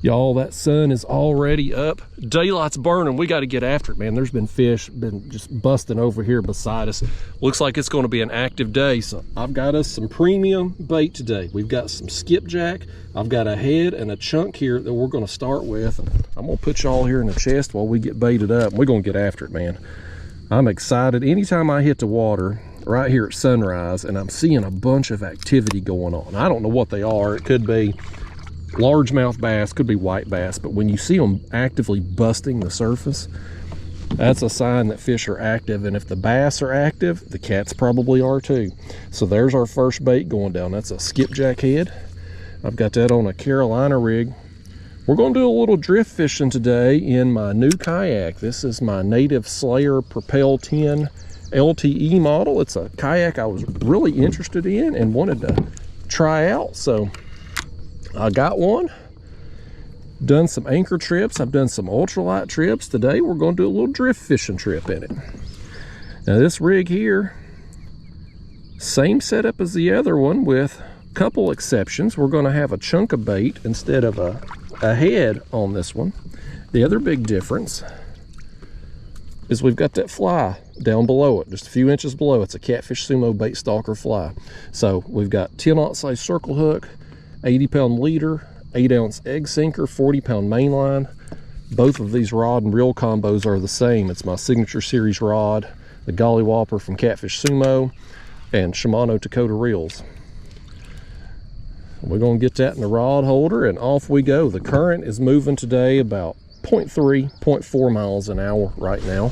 Y'all, that sun is already up. Daylight's burning. We got to get after it, man. There's been fish been just busting over here beside us. Looks like it's going to be an active day. So I've got us some premium bait today. We've got some skipjack. I've got a head and a chunk here that we're going to start with. I'm going to put y'all here in the chest while we get baited up. We're going to get after it, man. I'm excited. Anytime I hit the water right here at sunrise and I'm seeing a bunch of activity going on. I don't know what they are. It could be largemouth bass, could be white bass, but when you see them actively busting the surface, that's a sign that fish are active. And if the bass are active, the cats probably are too. So there's our first bait going down. That's a skipjack head. I've got that on a Carolina rig. We're going to do a little drift fishing today in my new kayak. This is my Native Slayer Propel 10 LTE model. It's a kayak I was really interested in and wanted to try out, so I got one. Done some anchor trips. I've done some ultralight trips. Today we're going to do a little drift fishing trip in it. Now this rig here, same setup as the other one with a couple exceptions. We're going to have a chunk of bait instead of a head on this one. The other big difference is we've got that fly down below it, just a few inches below. It's a Catfish Sumo bait stalker fly. So we've got 10-aught size circle hook, 80-pound leader, 8-ounce egg sinker, 40-pound mainline. Both of these rod and reel combos are the same. It's my signature series rod, the Golly Whopper from Catfish Sumo, and Shimano Dakota reels. We're going to get that in the rod holder and off we go. The current is moving today about 0.3, 0.4 miles an hour right now.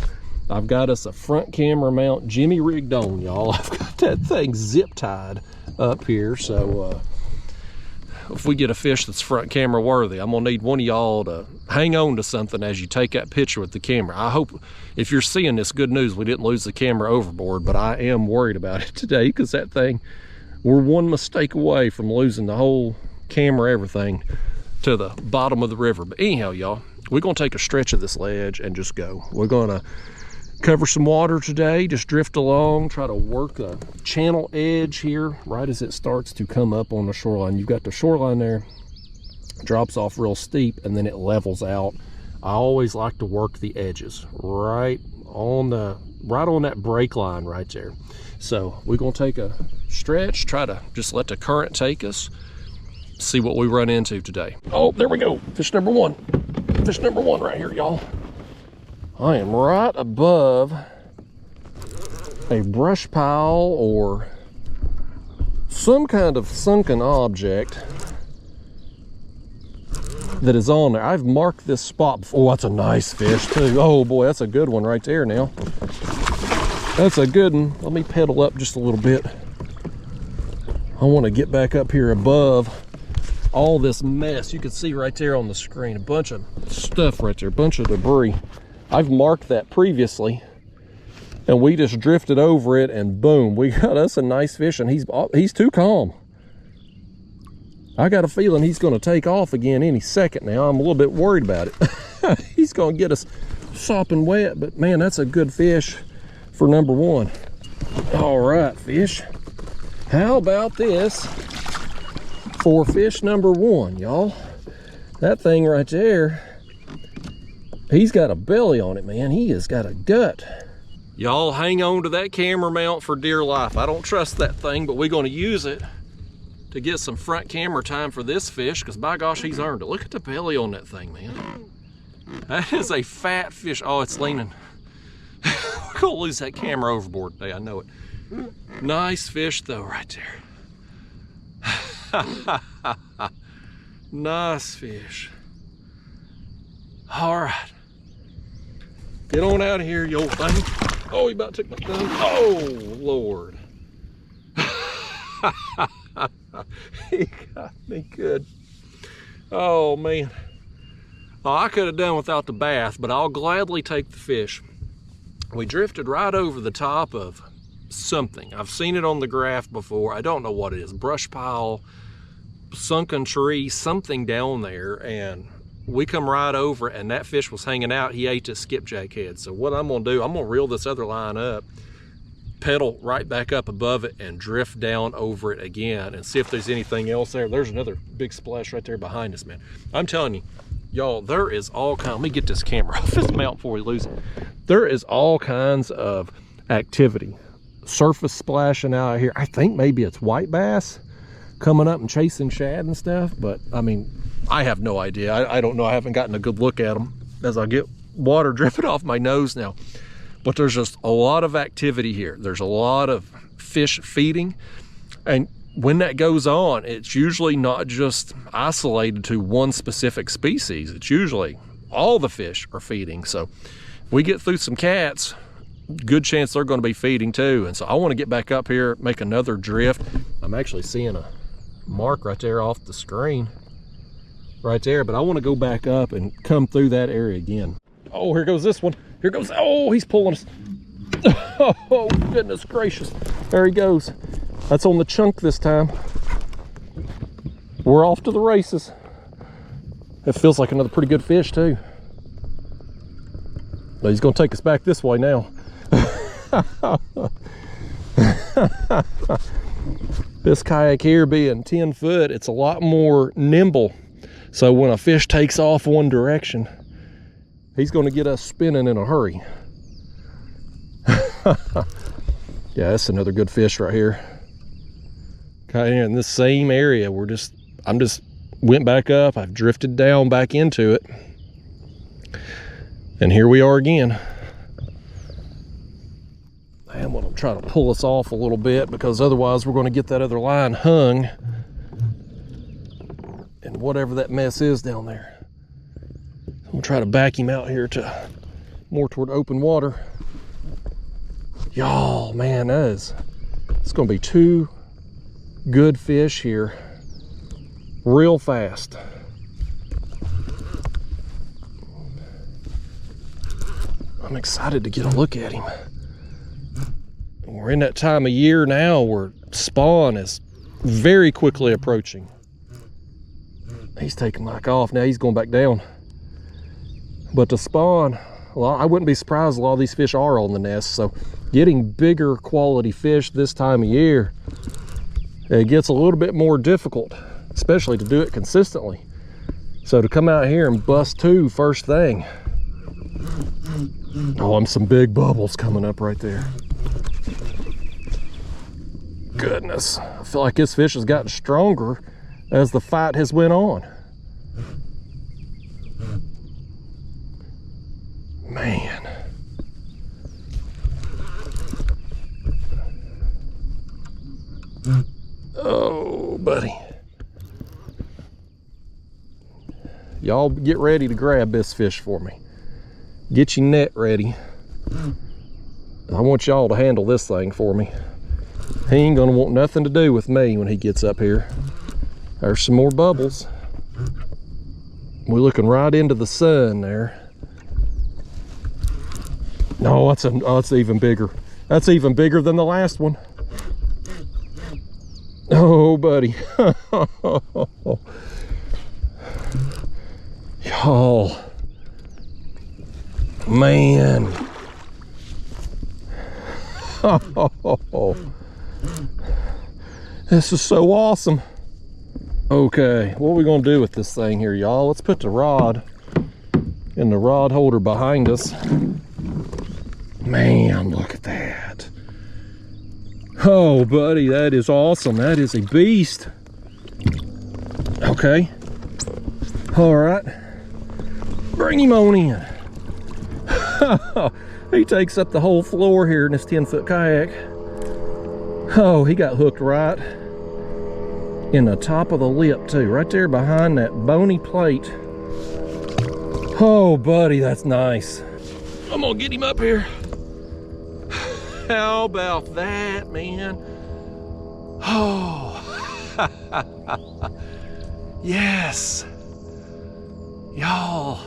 I've got us a front camera mount Jimmy rigged on, y'all. I've got that thing zip tied up here, so if we get a fish that's front camera worthy, I'm gonna need one of y'all to hang on to something as you take that picture with the camera. I hope, if you're seeing this, good news, we didn't lose the camera overboard, but I am worried about it today because that thing, we're one mistake away from losing the whole camera, everything, to the bottom of the river. But anyhow, y'all, we're gonna take a stretch of this ledge and just go. We're gonna cover some water today, just drift along, try to work the channel edge here right as it starts to come up on the shoreline. You've got the shoreline there, drops off real steep, and then it levels out. I always like to work the edges right on that break line right there. So we're gonna take a stretch, try to just let the current take us, see what we run into today. Oh, there we go, fish number one. Fish number one right here, y'all. I am right above a brush pile or some kind of sunken object that is on there. I've marked this spot before. Oh, that's a nice fish too. Oh boy, that's a good one right there now. That's a good one. Let me pedal up just a little bit. I want to get back up here above all this mess. You can see right there on the screen, a bunch of stuff right there, a bunch of debris. I've marked that previously and we just drifted over it and boom, we got us a nice fish, and he's too calm. I got a feeling he's going to take off again any second now. I'm a little bit worried about it. He's going to get us sopping wet, but man, that's a good fish for number one. All right, fish. How about this for fish number one, y'all? That thing right there, he's got a belly on it, man. He has got a gut. Y'all hang on to that camera mount for dear life. I don't trust that thing, but we're going to use it to get some front camera time for this fish, because by gosh, he's earned it. Look at the belly on that thing, man. That is a fat fish. Oh, it's leaning. We're going to lose that camera overboard today, I know it. Nice fish though, right there. Nice fish. All right. Get on out of here, you old thing. Oh, he about took my thumb. Oh, Lord. He got me good. Oh, man. Oh, I could have done without the bath, but I'll gladly take the fish. We drifted right over the top of something. I've seen it on the graph before. I don't know what it is. Brush pile, sunken tree, something down there, and we come right over it, and that fish was hanging out. He ate the skipjack head. So what I'm gonna do, I'm gonna reel this other line up, pedal right back up above it and drift down over it again and see if there's anything else there. There's another big splash right there behind us, man. I'm telling you, y'all, there is all kinds. Let me get this camera off this mount before we lose it. There is all kinds of activity. Surface splashing out here. I think maybe it's white bass coming up and chasing shad and stuff, but I mean, I have no idea. I don't know. I haven't gotten a good look at them as I get water dripping off my nose now. But there's just a lot of activity here. There's a lot of fish feeding. And when that goes on, it's usually not just isolated to one specific species. It's usually all the fish are feeding. So if we get through some cats, good chance they're going to be feeding too. And so I want to get back up here, make another drift. I'm actually seeing a mark right there off the screen right there, but I want to go back up and come through that area again. Oh, here goes this one. Here goes, oh, he's pulling us. Oh, goodness gracious. There he goes. That's on the chunk this time. We're off to the races. It feels like another pretty good fish too. But he's gonna take us back this way now. This kayak here being 10 foot, it's a lot more nimble. So when a fish takes off one direction, he's going to get us spinning in a hurry. Yeah, that's another good fish right here. Kind of in this same area. I'm just went back up. I've drifted down back into it. And here we are again. I'm going to try to pull us off a little bit because otherwise we're going to get that other line hung and whatever that mess is down there. I'm gonna try to back him out here to more toward open water. Y'all, man, it's gonna be two good fish here real fast. I'm excited to get a look at him. We're in that time of year now where spawn is very quickly approaching. He's taking like off now. He's going back down. But the spawn, well, I wouldn't be surprised a lot of these fish are on the nest. So getting bigger quality fish this time of year, it gets a little bit more difficult, especially to do it consistently. So to come out here and bust two first thing. Oh, I'm some big bubbles coming up right there. Goodness, I feel like this fish has gotten stronger as the fight has went on. Man. Oh, buddy. Y'all get ready to grab this fish for me. Get your net ready. I want y'all to handle this thing for me. He ain't gonna want nothing to do with me when he gets up here. There's some more bubbles. We're looking right into the sun there. No, that's even bigger. That's even bigger than the last one. Oh, buddy. Y'all. Man. Oh, this is so awesome. Okay, what are we gonna do with this thing here, y'all? Let's put the rod in the rod holder behind us. Man, look at that. Oh, buddy, that is awesome. That is a beast. Okay. All right. Bring him on in. He takes up the whole floor here in this 10-foot kayak. Oh, he got hooked right in the top of the lip too, right there behind that bony plate. Oh, buddy, that's nice. I'm gonna get him up here. How about that, man? Oh, yes. Y'all,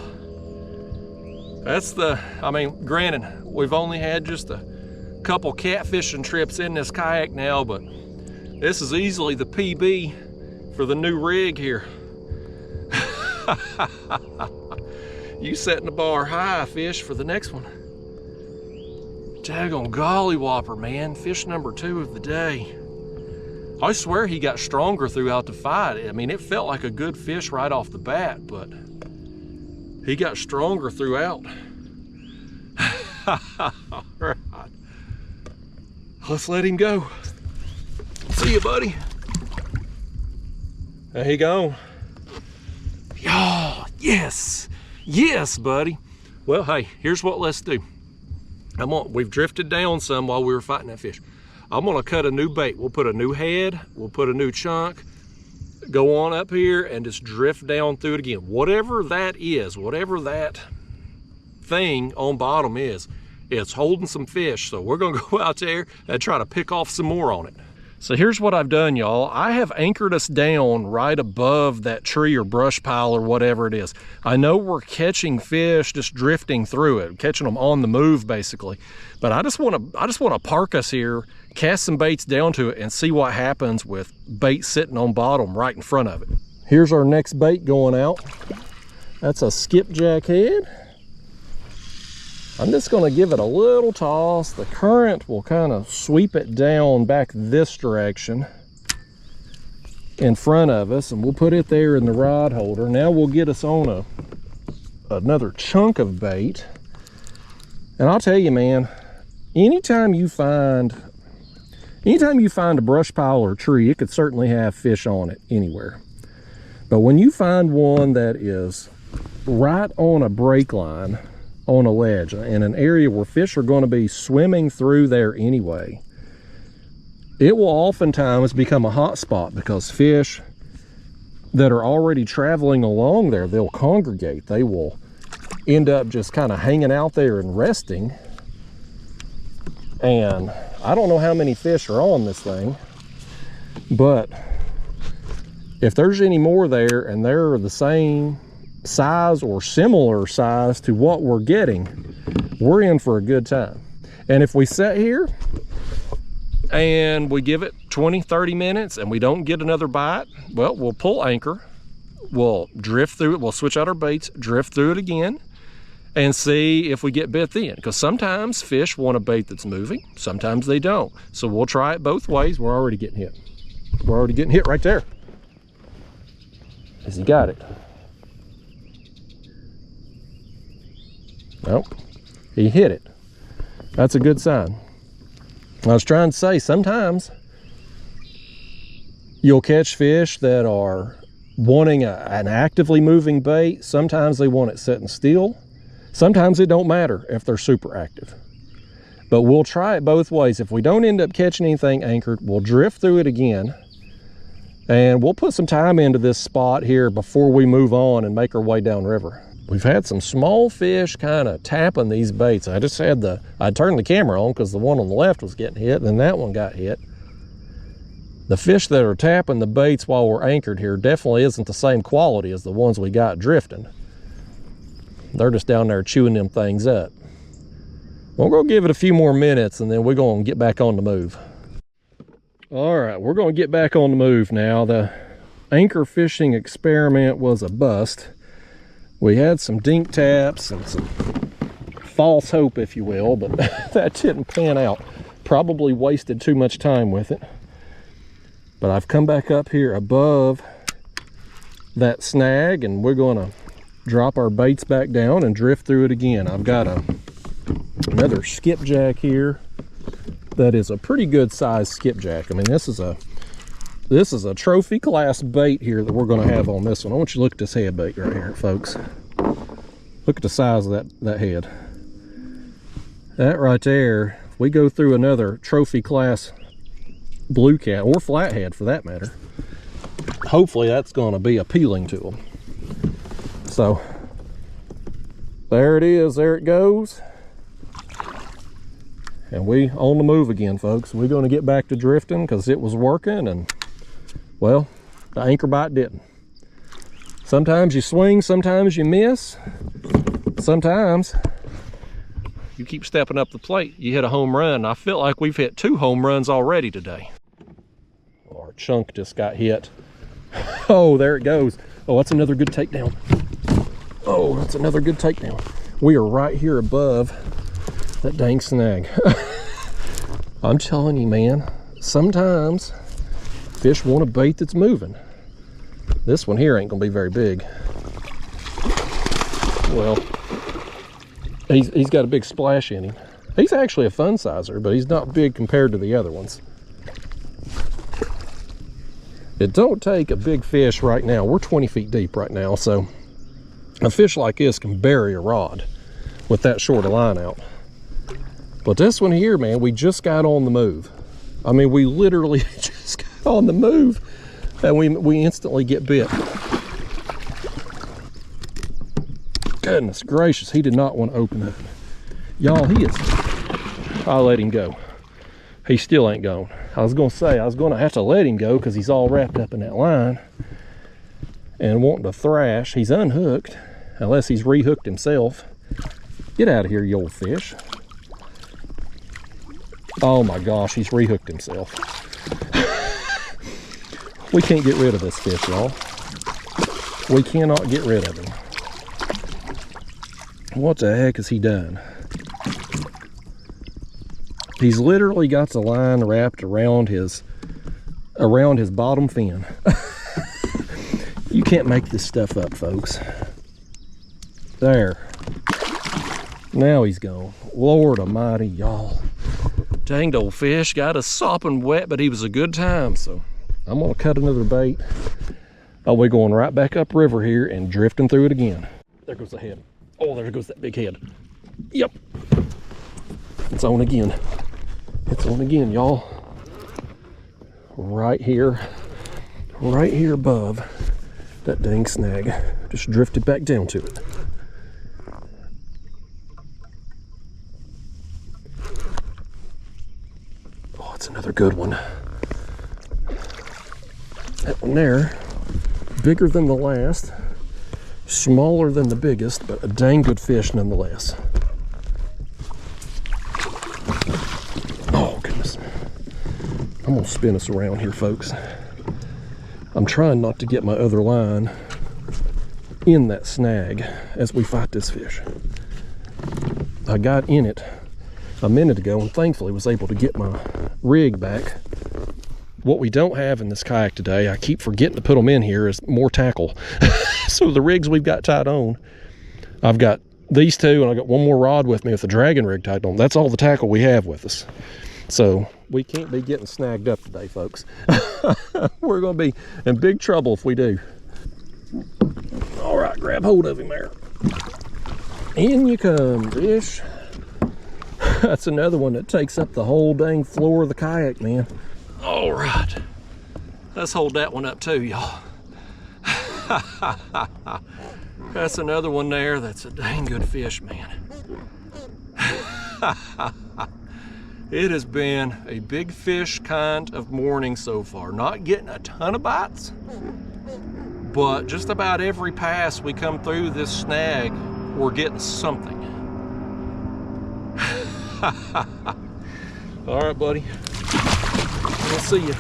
that's I mean, granted, we've only had just a couple catfishing trips in this kayak now, but this is easily the PB for the new rig here. You setting the bar high, fish, for the next one. Daggone golly whopper, man. Fish number 2 of the day. I swear he got stronger throughout the fight. I mean, it felt like a good fish right off the bat, but he got stronger throughout. All right. Let's let him go. See you, buddy. There he go. Oh, yes. Yes, buddy. Well, hey, here's what let's do. We've drifted down some while we were fighting that fish. I'm gonna cut a new bait. We'll put a new head, we'll put a new chunk, go on up here and just drift down through it again. Whatever that is, whatever that thing on bottom is, it's holding some fish. So we're gonna go out there and try to pick off some more on it. So here's what I've done, y'all. I have anchored us down right above that tree or brush pile or whatever it is. I know we're catching fish just drifting through it, catching them on the move basically. But I just want to park us here, cast some baits down to it and see what happens with bait sitting on bottom right in front of it. Here's our next bait going out. That's a skipjack head. I'm just going to give it a little toss. The current will kind of sweep it down back this direction in front of us, and we'll put it there in the rod holder. Now we'll get us on another chunk of bait. And I'll tell you, man, anytime you find a brush pile or tree, it could certainly have fish on it anywhere. But when you find one that is right on a break line, on a ledge, in an area where fish are going to be swimming through there anyway, it will oftentimes become a hot spot because fish that are already traveling along there, they'll congregate. They will end up just kind of hanging out there and resting. And I don't know how many fish are on this thing, but if there's any more there and they're the same size or similar size to what we're getting, we're in for a good time. And if we sit here and we give it 20-30 minutes and we don't get another bite, well, we'll pull anchor, we'll drift through it, we'll switch out our baits, drift through it again and see if we get bit then, because sometimes fish want a bait that's moving, sometimes they don't. So we'll try it both ways. We're already getting hit. We're already getting hit right there. Has he got it? Nope, he hit it. That's a good sign. I was trying to say, sometimes you'll catch fish that are wanting an actively moving bait. Sometimes they want it sitting still. Sometimes it don't matter if they're super active. But we'll try it both ways. If we don't end up catching anything anchored, we'll drift through it again. And we'll put some time into this spot here before we move on and make our way downriver. We've had some small fish kind of tapping these baits. I turned the camera on because the one on the left was getting hit, and then that one got hit. The fish that are tapping the baits while we're anchored here definitely isn't the same quality as the ones we got drifting. They're just down there chewing them things up. We'll go give it a few more minutes and then we're going to get back on the move. All right, we're going to get back on the move now. The anchor fishing experiment was a bust. We had some dink taps and some false hope, if you will, but that didn't pan out. Probably wasted too much time with it. But I've come back up here above that snag and we're going to drop our baits back down and drift through it again. I've got another skipjack here that is a pretty good size skipjack. I mean, this is a trophy class bait here that we're going to have on this one. I want you to look at this head bait right here, folks. Look at the size of that head. That right there, if we go through another trophy class blue cat, or flathead for that matter, hopefully that's going to be appealing to them. So there it is, there it goes. And we on the move again, folks. We're going to get back to drifting because it was working, and well, the anchor bite didn't. Sometimes you swing, sometimes you miss. Sometimes you keep stepping up the plate, you hit a home run. I feel like we've hit 2 home runs already today. Our chunk just got hit. Oh, there it goes. Oh, that's another good takedown. Oh, that's another good takedown. We are right here above that dang snag. I'm telling you, man, sometimes fish want a bait that's moving. This one here ain't gonna be very big. Well, he's got a big splash in him. He's actually a fun sizer, but he's not big compared to the other ones. It don't take a big fish right now. We're 20 feet deep right now, so a fish like this can bury a rod with that short a line out. But this one here, man, we just got on the move. I mean, we literally just got on the move, and we instantly get bit. Goodness gracious, he did not want to open it. Y'all, I'll let him go. He still ain't gone. I was gonna say, I was gonna have to let him go because he's all wrapped up in that line and wanting to thrash. He's unhooked, unless he's rehooked himself. Get out of here, you old fish. Oh my gosh, he's rehooked himself. We can't get rid of this fish, y'all. We cannot get rid of him. What the heck has he done? He's literally got the line wrapped around his bottom fin. You can't make this stuff up, folks. There. Now he's gone. Lord almighty, y'all. Danged old fish got us sopping wet, but he was a good time, so I'm gonna cut another bait. Oh, we're going right back upriver here and drifting through it again. There goes the head. Oh, there goes that big head. Yep. It's on again. It's on again, y'all. Right here above that dang snag. Just drifted back down to it. Oh, it's another good one. That one there, bigger than the last, smaller than the biggest, but a dang good fish nonetheless. Oh goodness. I'm gonna spin us around here, folks. I'm trying not to get my other line in that snag as we fight this fish. I got in it a minute ago and thankfully was able to get my rig back. What we don't have in this kayak today, I keep forgetting to put them in here, is more tackle. So the rigs we've got tied on, I've got these two and I got one more rod with me with the dragon rig tied on. That's all the tackle we have with us. So we can't be getting snagged up today, folks. We're gonna be in big trouble if we do. All right, grab hold of him there. In you come, fish. That's another one that takes up the whole dang floor of the kayak, man. All right, let's hold that one up too, y'all. That's another one there. That's a dang good fish, man. It has been a big fish kind of morning so far. Not getting a ton of bites, but just about every pass we come through this snag, we're getting something. All right, buddy. We'll see you.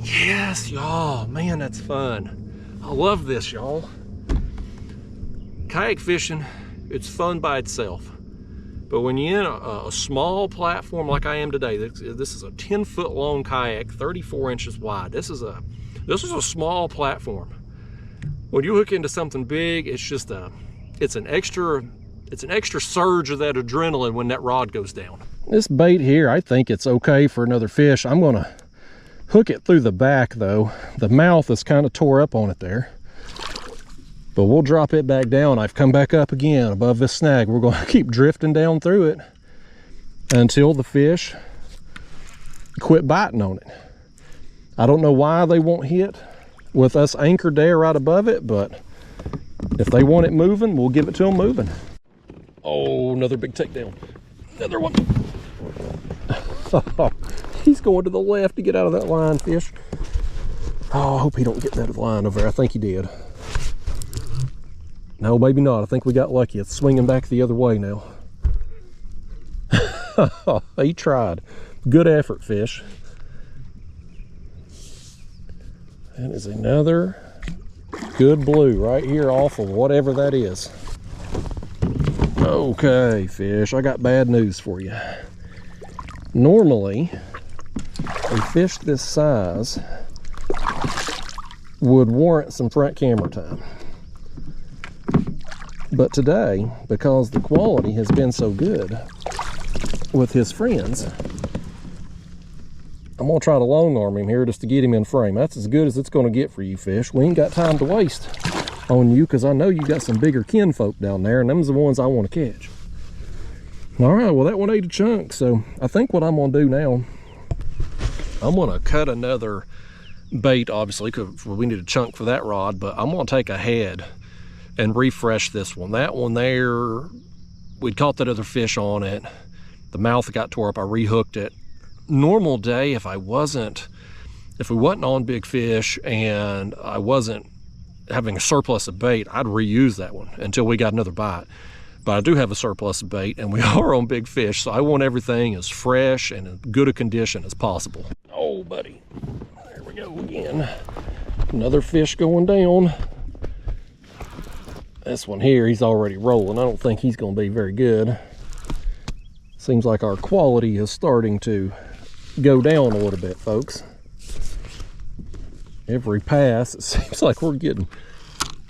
Yes, y'all. Man, that's fun. I love this, y'all. Kayak fishing, it's fun by itself. But when you're in a small platform like I am today, this is a 10-foot long kayak, 34 inches wide. This is a small platform. When you hook into something big, it's an extra surge of that adrenaline when that rod goes down. This bait here, I think it's okay for another fish. I'm gonna hook it through the back though. The mouth is kind of tore up on it there. But we'll drop it back down. I've come back up again above this snag. We're gonna keep drifting down through it until the fish quit biting on it. I don't know why they won't hit with us anchored there right above it, but if they want it moving, we'll give it to them moving. Oh, another big takedown. Another one. He's going to the left to get out of that line, fish. Oh, I hope he don't get that line over there. I think he did. No, maybe not. I think we got lucky. It's swinging back the other way now. He tried. Good effort, fish. That is another good blue right here off of whatever that is. Okay, fish, I got bad news for you. Normally, a fish this size would warrant some front camera time. But today, because the quality has been so good with his friends, I'm gonna try to long arm him here just to get him in frame. That's as good as it's gonna get for you, fish. We ain't got time to waste on you, because I know you got some bigger kinfolk down there, and them's the ones I want to catch. All right, well, that one ate a chunk, so I think what I'm gonna do now, I'm gonna cut another bait, obviously, because we need a chunk for that rod, but I'm gonna take a head and refresh this one. That one there, we'd caught that other fish on it. The mouth got tore up, I rehooked it. Normal day, if we wasn't on big fish and I wasn't having a surplus of bait, I'd reuse that one until we got another bite. But I do have a surplus of bait, and we are on big fish, so I want everything as fresh and as good a condition as possible. Oh, buddy, there we go again. Another fish going down. This one here, he's already rolling. I don't think he's gonna be very good. Seems like our quality is starting to go down a little bit, folks. Every pass, it seems like we're getting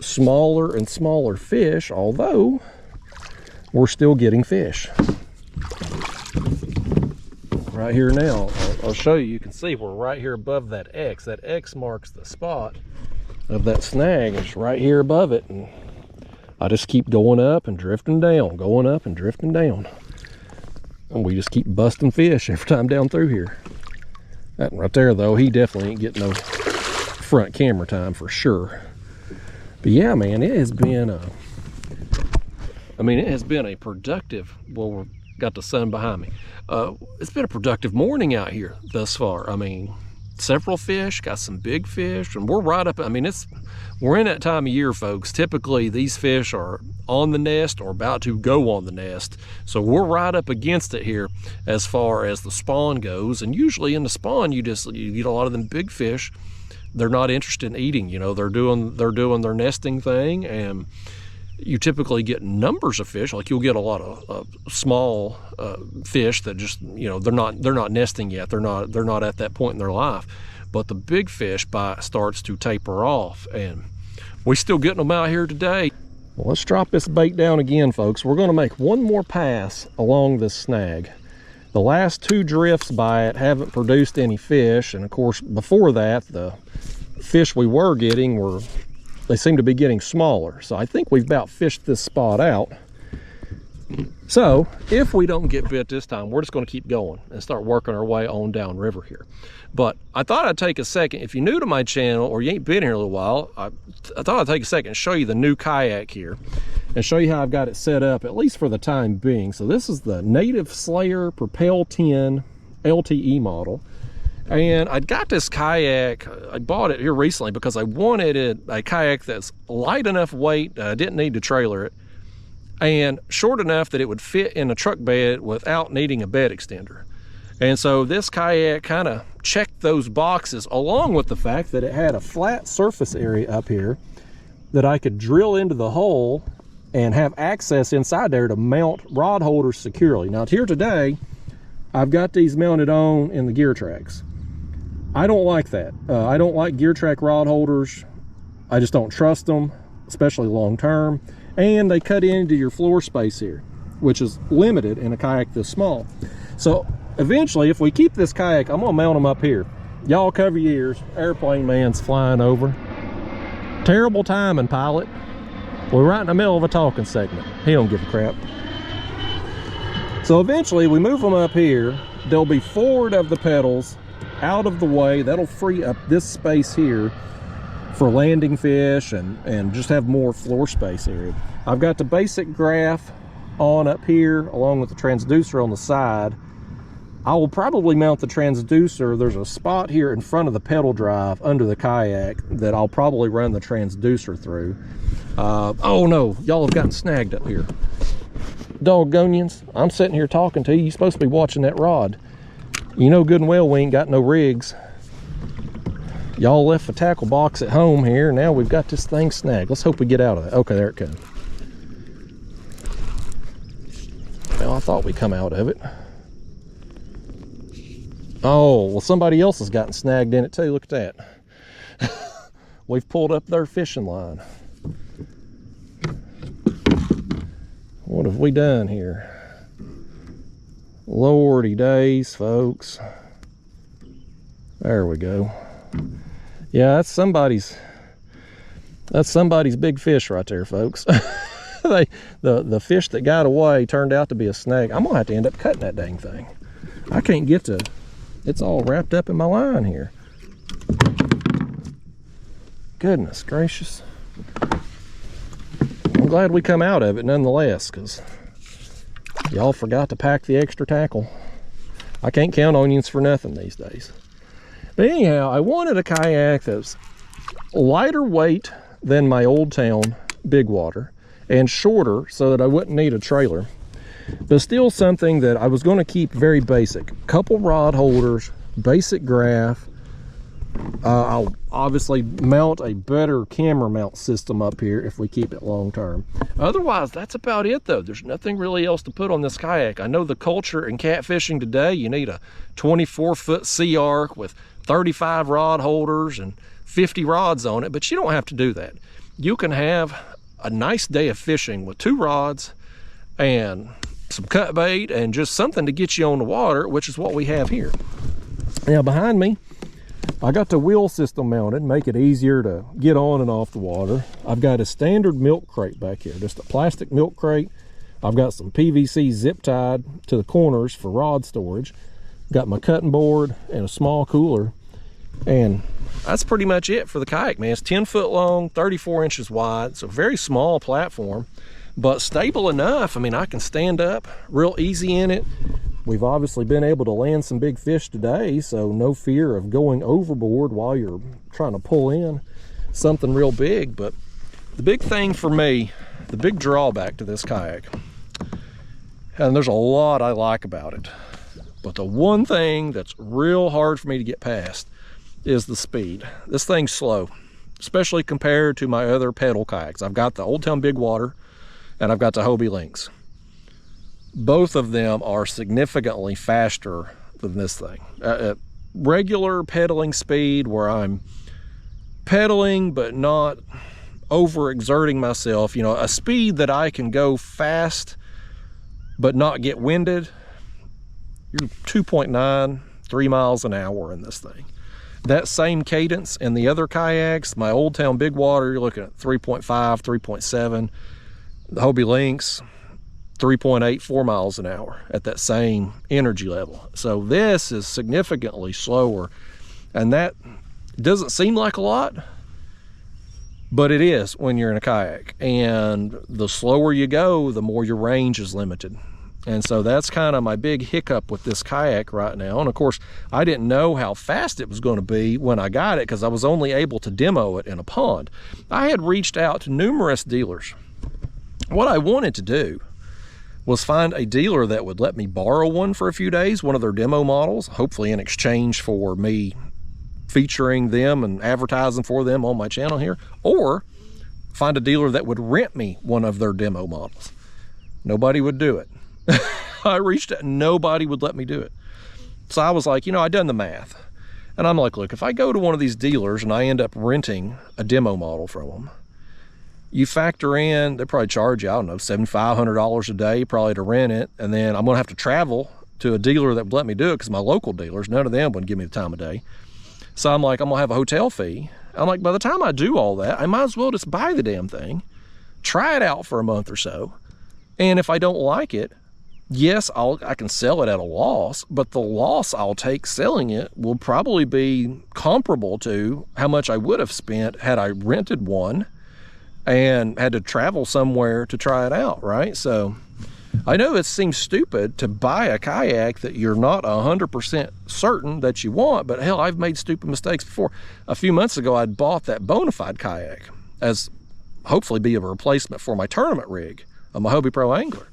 smaller and smaller fish, although we're still getting fish. Right here now, I'll show you, you can see we're right here above that X. That X marks the spot of that snag. It's right here above it, and I just keep going up and drifting down, going up and drifting down. And we just keep busting fish every time down through here. That one right there, though, he definitely ain't getting no front camera time for sure. But yeah, man, it has been a, it has been a productive, well, we've got the sun behind me. It's been a productive morning out here thus far. I mean, several fish, got some big fish, and we're right up, we're in that time of year, folks. Typically, these fish are on the nest or about to go on the nest. So we're right up against it here as far as the spawn goes. And usually in the spawn, you get a lot of them big fish. They're not interested in eating, you know, they're doing their nesting thing, and you typically get numbers of fish. Like, you'll get a lot of small fish that just, you know, they're not nesting yet. They're not at that point in their life. But the big fish bite starts to taper off, and we're still getting them out here today. Well, let's drop this bait down again, folks. We're going to make one more pass along this snag. The last two drifts by it haven't produced any fish, and of course before that the fish we were getting they seem to be getting smaller. So I think we've about fished this spot out. So if we don't get bit this time, we're just going to keep going and start working our way on down river here. But I thought I'd take a second, if you're new to my channel or you ain't been here a little while, I thought I'd take a second and show you the new kayak here and show you how I've got it set up, at least for the time being. So this is the Native Slayer Propel 10 LTE model. And I got this kayak, I bought it here recently because I wanted a kayak that's light enough weight that I didn't need to trailer it, and short enough that it would fit in a truck bed without needing a bed extender. And so this kayak kind of checked those boxes, along with the fact that it had a flat surface area up here that I could drill into the hole and have access inside there to mount rod holders securely. Now here today, I've got these mounted on in the gear tracks. I don't like that. I don't like gear track rod holders. I just don't trust them, especially long term. And they cut into your floor space here, which is limited in a kayak this small. So eventually, if we keep this kayak, I'm gonna mount them up here. Y'all cover your ears. Airplane man's flying over. Terrible timing, pilot. We're right in the middle of a talking segment. He don't give a crap. So eventually we move them up here. They'll be forward of the pedals, out of the way. That'll free up this space here for landing fish and just have more floor space area. I've got the basic graph on up here along with the transducer on the side. I will probably mount the transducer. There's a spot here in front of the pedal drive under the kayak that I'll probably run the transducer through. Oh no, y'all have gotten snagged up here. Doggonians, I'm sitting here talking to you. You're supposed to be watching that rod. You know good and well we ain't got no rigs. Y'all left the tackle box at home here. Now we've got this thing snagged. Let's hope we get out of that. Okay, there it comes. Well, I thought we'd come out of it. Oh, well, somebody else has gotten snagged in it too. Look at that. We've pulled up their fishing line. What have we done here? Lordy days, folks. There we go. Yeah, that's somebody's big fish right there, folks. The fish that got away turned out to be a snag. I'm gonna have to end up cutting that dang thing. I can't get to, it's all wrapped up in my line here. Goodness gracious. I'm glad we come out of it nonetheless, because y'all forgot to pack the extra tackle. I can't count onions for nothing these days. But anyhow, I wanted a kayak that's lighter weight than my Old Town Big Water and shorter so that I wouldn't need a trailer, but still something that I was going to keep very basic. Couple rod holders, basic graph. I'll obviously mount a better camera mount system up here if we keep it long term. Otherwise, that's about it though. There's nothing really else to put on this kayak. I know the culture in catfishing today, you need a 24-foot sea arc with 35 rod holders and 50 rods on it, but you don't have to do that. You can have a nice day of fishing with 2 rods and some cut bait and just something to get you on the water, which is what we have here. Now behind me, I got the wheel system mounted, make it easier to get on and off the water. I've got a standard milk crate back here, just a plastic milk crate. I've got some PVC zip tied to the corners for rod storage. Got my cutting board and a small cooler. And that's pretty much it for the kayak, man. It's 10 foot long, 34 inches wide. It's a very small platform, but stable enough. I mean, I can stand up real easy in it. We've obviously been able to land some big fish today, so no fear of going overboard while you're trying to pull in something real big. But the big thing for me, the big drawback to this kayak, and there's a lot I like about it, but the one thing that's real hard for me to get past is the speed. This thing's slow, especially compared to my other pedal kayaks. I've got the Old Town Big Water and I've got the Hobie Lynx. Both of them are significantly faster than this thing. At regular pedaling speed, where I'm pedaling but not overexerting myself, you know, a speed that I can go fast but not get winded, you're 2.9, 3 miles an hour in this thing. That same cadence in the other kayaks, my Old Town Big Water, you're looking at 3.5, 3.7. The Hobie Lynx, 3.8, 4 miles an hour at that same energy level. So this is significantly slower, and that doesn't seem like a lot, but it is when you're in a kayak. And the slower you go, the more your range is limited. And so that's kind of my big hiccup with this kayak right now. And of course, I didn't know how fast it was going to be when I got it, because I was only able to demo it in a pond. I had reached out to numerous dealers. What I wanted to do was find a dealer that would let me borrow one for a few days, one of their demo models, hopefully in exchange for me featuring them and advertising for them on my channel here, or find a dealer that would rent me one of their demo models. Nobody would do it. I reached out, nobody would let me do it. So I was like, you know, I done the math. And I'm like, look, if I go to one of these dealers and I end up renting a demo model from them, you factor in, they probably charge you, I don't know, $7,500 a day probably to rent it. And then I'm gonna have to travel to a dealer that would let me do it, because my local dealers, none of them would give me the time of day. So I'm like, I'm gonna have a hotel fee. I'm like, by the time I do all that, I might as well just buy the damn thing, try it out for a month or so. And if I don't like it, yes, I can sell it at a loss, but the loss I'll take selling it will probably be comparable to how much I would have spent had I rented one and had to travel somewhere to try it out, right? So I know it seems stupid to buy a kayak that you're not 100% certain that you want, but hell, I've made stupid mistakes before. A few months ago, I'd bought that Bonafide kayak as hopefully be a replacement for my tournament rig, a Hobie Pro Angler.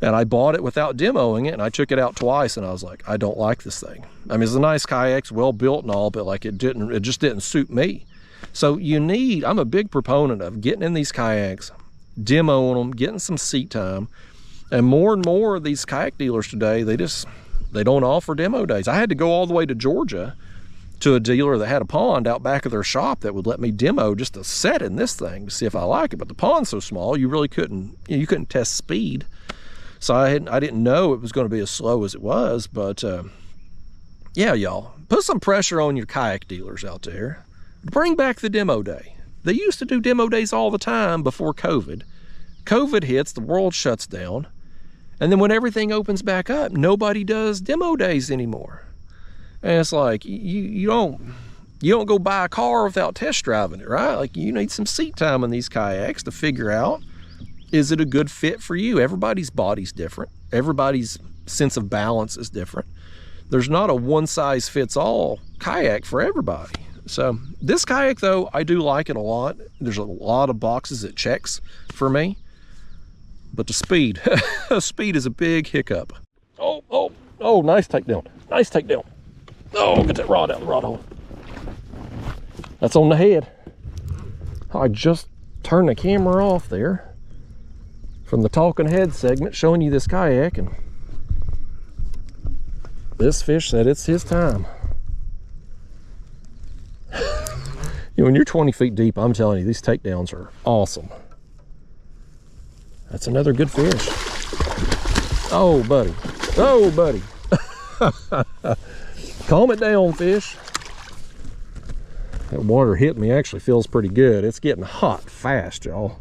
And I bought it without demoing it, and I took it out twice, and I was like, I don't like this thing. I mean, it's a nice kayak, it's well built and all, but like it just didn't suit me. So I'm a big proponent of getting in these kayaks, demoing them, getting some seat time, And more of these kayak dealers today, they don't offer demo days. I had to go all the way to Georgia to a dealer that had a pond out back of their shop that would let me demo just a set in this thing to see if I like it. But the pond's so small, you really couldn't, you couldn't test speed. So I didn't know it was going to be as slow as it was. But yeah, y'all, put some pressure on your kayak dealers out there. Bring back the demo day. They used to do demo days all the time before COVID. COVID hits, the world shuts down. And then when everything opens back up, nobody does demo days anymore. And it's like, you don't go buy a car without test driving it, right? Like, you need some seat time in these kayaks to figure out, is it a good fit for you? Everybody's body's different. Everybody's sense of balance is different. There's not a one size fits all kayak for everybody. So this kayak though, I do like it a lot. There's a lot of boxes it checks for me, but the speed, speed is a big hiccup. Oh, nice takedown, nice takedown. Oh, get that rod out of the rod hole. That's on the head. I just turned the camera off there from the talking head segment showing you this kayak, and this fish said it's his time. You know, when you're 20 feet deep, I'm telling you, these takedowns are awesome. That's another good fish. Oh, buddy. Oh, buddy. Calm it down, fish. That water hitting me actually feels pretty good. It's getting hot fast, y'all.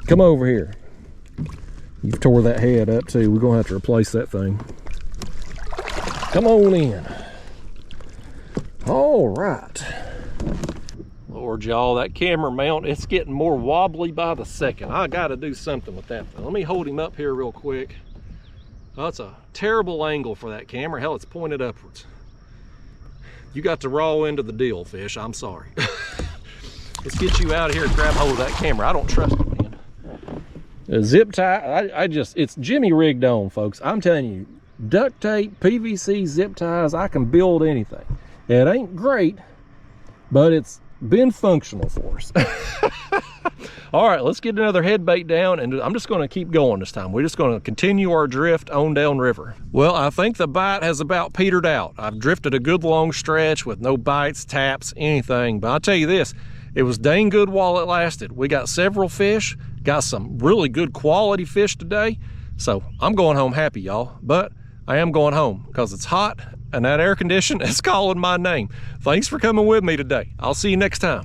Come over here. You've tore that head up too. We're gonna have to replace that thing. Come on in. All right. Lord, y'all, that camera mount, it's getting more wobbly by the second. I gotta do something with that thing. Let me hold him up here real quick. Oh, that's a terrible angle for that camera. Hell, it's pointed upwards. You got the raw end of the deal, fish. I'm sorry. Let's get you out of here and grab hold of that camera. I don't trust it, man. A zip tie, it's Jimmy rigged on, folks. I'm telling you, duct tape, PVC zip ties, I can build anything. It ain't great, but it's been functional for us. All right, let's get another head bait down, and I'm just going to keep going this time. We're just going to continue our drift on down river. Well, I think the bite has about petered out. I've drifted a good long stretch with no bites, taps, anything. But I'll tell you this, it was dang good while it lasted. We got several fish, got some really good quality fish today. So I'm going home happy, y'all. But I am going home because it's hot and that air condition is calling my name. Thanks for coming with me today. I'll see you next time.